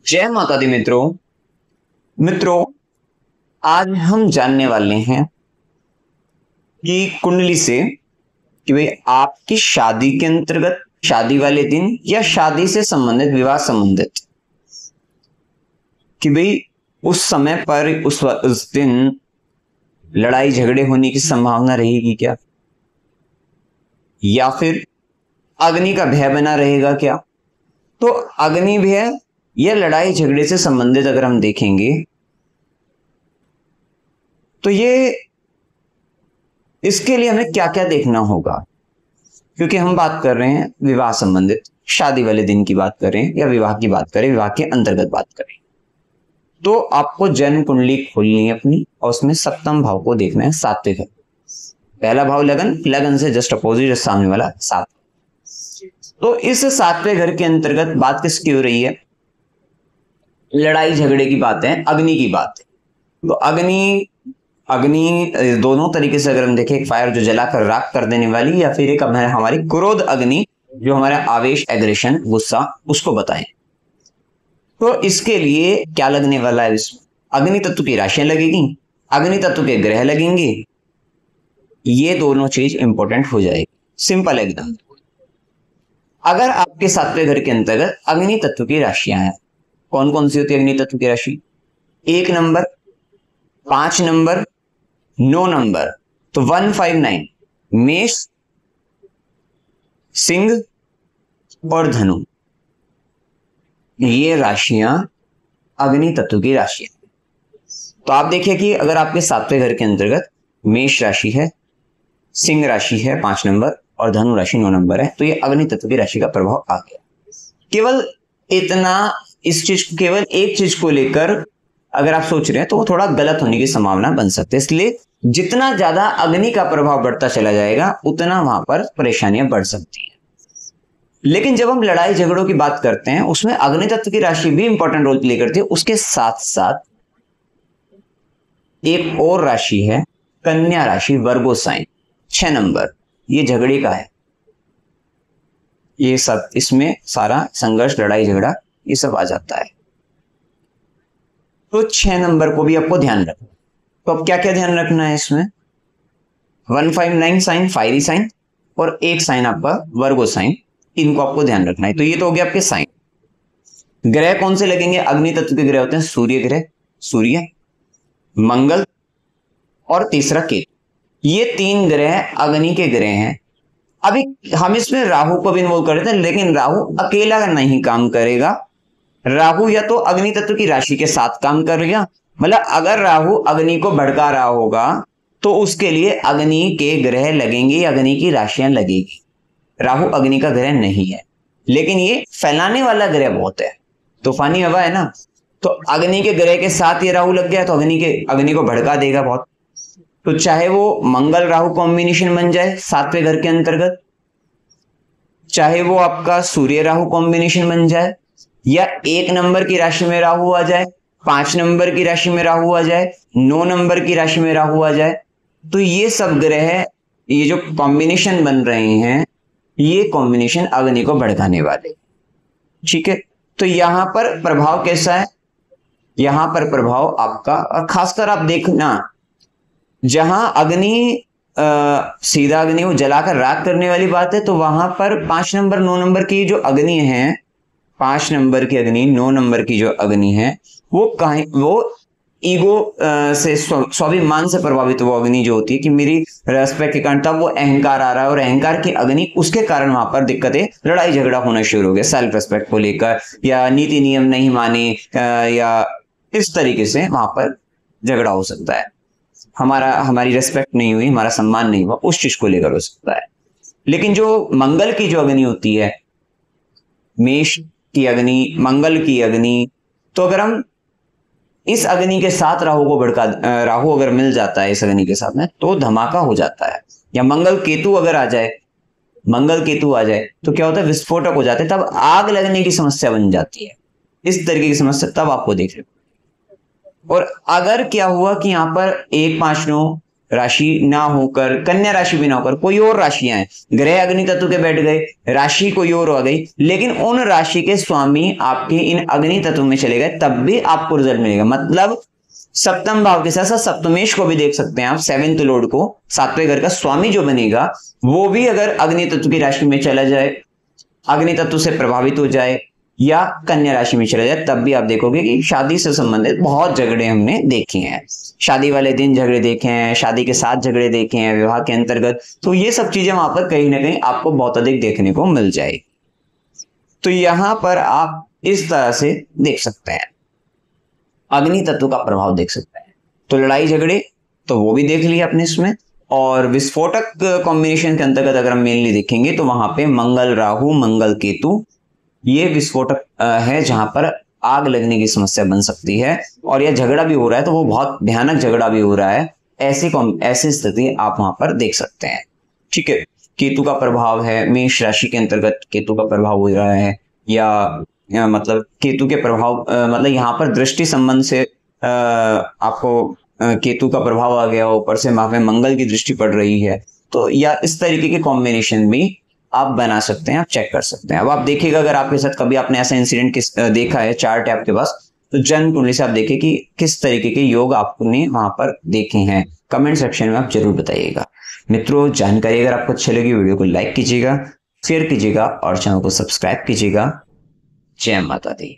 जय माता दी मित्रों, आज हम जानने वाले हैं कि कुंडली से कि भाई आपकी शादी के अंतर्गत शादी वाले दिन या शादी से संबंधित विवाह संबंधित कि भाई उस समय पर उस दिन लड़ाई झगड़े होने की संभावना रहेगी क्या, या फिर अग्नि का भय बना रहेगा क्या। तो अग्नि भय या लड़ाई झगड़े से संबंधित अगर हम देखेंगे तो ये इसके लिए हमें क्या क्या देखना होगा, क्योंकि हम बात कर रहे हैं विवाह संबंधित, शादी वाले दिन की बात करें या विवाह की बात करें, विवाह के अंतर्गत बात करें, तो आपको जन्म कुंडली खोलनी है अपनी और उसमें सप्तम भाव को देखना है, सातवें घर। पहला भाव लगन, लगन से जस्ट अपोजिट सामने वाला सात। तो इस सातवें घर के अंतर्गत बात किसकी हो रही है? लड़ाई झगड़े की बात है, अग्नि की बात है। तो अग्नि दोनों तरीके से अगर हम देखें, एक फायर जो जलाकर राख कर देने वाली, या फिर एक हमारी क्रोध अग्नि जो हमारा आवेश, एग्रेशन, गुस्सा, उसको बताएं। तो इसके लिए क्या लगने वाला है? इसमें अग्नि तत्व की राशियां लगेगी, अग्नि तत्व के ग्रह लगेंगे, ये दोनों चीज इंपॉर्टेंट हो जाएगी। सिंपल एकदम। अगर आपके सातवें घर के अंतर्गत अग्नि तत्व की राशियां हैं, कौन कौन सी होती है अग्नि तत्व की राशि? 1 नंबर, 5 नंबर, 9 नंबर। तो 159 मेष, सिंह और धनु, ये राशियां अग्नि तत्व की राशियां। तो आप देखिए कि अगर आपके सातवें घर के अंतर्गत मेष राशि है, सिंह राशि है 5 नंबर और धनु राशि 9 नंबर है, तो ये अग्नि तत्व की राशि का प्रभाव आ गया। केवल इतना, इस चीज, केवल एक चीज को लेकर अगर आप सोच रहे हैं तो वो थोड़ा गलत होने की संभावना बन सकती है। इसलिए जितना ज्यादा अग्नि का प्रभाव बढ़ता चला जाएगा उतना वहां पर परेशानियां बढ़ सकती हैं। लेकिन जब हम लड़ाई झगड़ों की बात करते हैं उसमें अग्नि तत्व की राशि भी इंपॉर्टेंट रोल प्ले करती है। उसके साथ साथ एक और राशि है कन्या राशि, वर्गो साइन, 6 नंबर, ये झगड़े का है। ये सब, इसमें सारा संघर्ष, लड़ाई झगड़ा, ये सब आ जाता है। तो 6 नंबर को भी आपको ध्यान रखना। तो अब क्या क्या ध्यान रखना है इसमें? 159 साइन, फायरी साइन, और एक साइन आपका वर्गो साइन, इनको आपको ध्यान रखना है। तो ये तो हो गया आपके साइन। ग्रह कौन से लगेंगे? अग्नि तत्व के ग्रह होते हैं सूर्य ग्रह, सूर्य, मंगल और तीसरा केतु। ये 3 ग्रह अग्नि के ग्रह हैं। अभी हम इसमें राहु को भी इन्वॉल्व कर देते हैं, लेकिन राहु अकेला नहीं काम करेगा। राहु या तो अग्नि तत्व की राशि के साथ काम करेगा, मतलब अगर राहु अग्नि को भड़का रहा होगा तो उसके लिए अग्नि के ग्रह लगेंगे, अग्नि की राशियां लगेगी। राहु अग्नि का ग्रह नहीं है, लेकिन ये फैलाने वाला ग्रह बहुत है, तूफानी हवा है ना। तो अग्नि के ग्रह के साथ ये राहु लग गया तो अग्नि को भड़का देगा बहुत। तो चाहे वो मंगल राहु कॉम्बिनेशन बन जाए सातवें घर के अंतर्गत, चाहे वो आपका सूर्य राहु कॉम्बिनेशन बन जाए, या 1 नंबर की राशि में राहु आ जाए, 5 नंबर की राशि में राहु आ जाए, 9 नंबर की राशि में राहु आ जाए, तो ये सब ग्रह, ये जो कॉम्बिनेशन बन रहे हैं, ये कॉम्बिनेशन अग्नि को भड़काने वाले। ठीक है, तो यहां पर प्रभाव कैसा है? यहां पर प्रभाव आपका, और खासकर आप देखना जहां अग्नि सीधा अग्नि वो जलाकर राख करने वाली बात है, तो वहां पर 5 नंबर 9 नंबर की जो अग्नि है, 5 नंबर की अग्नि, 9 नंबर की जो अग्नि है, वो ईगो से, स्वाभिमान से प्रभावित वो अग्नि जो होती है कि मेरी रेस्पेक्ट के कारण, तब वो अहंकार आ रहा है, और अहंकार की अग्नि, उसके कारण वहां पर दिक्कतें, लड़ाई झगड़ा होना शुरू हो गया सेल्फ रेस्पेक्ट को लेकर, या नीति नियम नहीं माने, या इस तरीके से वहां पर झगड़ा हो सकता है। हमारी रेस्पेक्ट नहीं हुई, हमारा सम्मान नहीं हुआ, उस चीज को लेकर हो सकता है। लेकिन जो मंगल की जो अग्नि होती है, मेष की अग्नि, मंगल की अग्नि, तो अगर हम इस अग्नि के साथ राहु अगर मिल जाता है इस अग्नि के साथ में, तो धमाका हो जाता है। या मंगल केतु अगर आ जाए, मंगल केतु आ जाए तो क्या होता है? विस्फोटक हो जाते हैं, तब आग लगने की समस्या बन जाती है। इस तरीके की समस्या तब आपको देख रहे। और अगर क्या हुआ कि यहां पर 1, 5, 9 राशि ना होकर, कन्या राशि भी ना होकर कोई और राशियां हैं, ग्रह अग्नि तत्व के बैठ गए, राशि कोई और हो गई, लेकिन उन राशि के स्वामी आपके इन अग्नि तत्व में चले गए, तब भी आपको रिजल्ट मिलेगा। मतलब सप्तम भाव के साथ साथ सप्तमेश को भी देख सकते हैं आप, सेवेंथ लॉर्ड को, सातवें घर का स्वामी जो बनेगा वो भी अगर अग्नि तत्व की राशि में चला जाए, अग्नि तत्व से प्रभावित हो जाए या कन्या राशि में चला जाए, तब भी आप देखोगे कि शादी से संबंधित बहुत झगड़े हमने देखे हैं, शादी वाले दिन झगड़े देखे हैं, शादी के साथ झगड़े देखे हैं, विवाह के अंतर्गत, तो ये सब चीजें वहां पर कहीं ना कहीं आपको बहुत अधिक देखने को मिल जाएगी। तो यहां पर आप इस तरह से देख सकते हैं, अग्नि तत्व का प्रभाव देख सकते हैं। तो लड़ाई झगड़े तो वो भी देख लिया आपने इसमें, और विस्फोटक कॉम्बिनेशन के अंतर्गत अगर हम मेनली देखेंगे तो वहां पे मंगल राहु, मंगल केतु, ये विस्फोटक है जहां पर आग लगने की समस्या बन सकती है, और यह झगड़ा भी हो रहा है तो वो बहुत भयानक झगड़ा भी हो रहा है, ऐसी स्थिति आप वहां पर देख सकते हैं। ठीक है, केतु का प्रभाव है, मेष राशि के अंतर्गत केतु का प्रभाव हो रहा है, या मतलब केतु के प्रभाव मतलब यहाँ पर दृष्टि संबंध से आपको केतु का प्रभाव आ गया, ऊपर से वहां पे मंगल की दृष्टि पड़ रही है, तो या इस तरीके के कॉम्बिनेशन भी आप बना सकते हैं, आप चेक कर सकते हैं। अब आप देखिएगा अगर आपके साथ कभी आपने ऐसा इंसिडेंट देखा है, चार्ट है आपके पास, तो जन्म कुंडली से आप देखिए कि किस तरीके के योग आपने वहां पर देखे हैं, कमेंट सेक्शन में आप जरूर बताइएगा। मित्रों, जानकारी अगर आपको अच्छी लगी वीडियो को लाइक कीजिएगा, शेयर कीजिएगा और चैनल को सब्सक्राइब कीजिएगा। जय माता दी।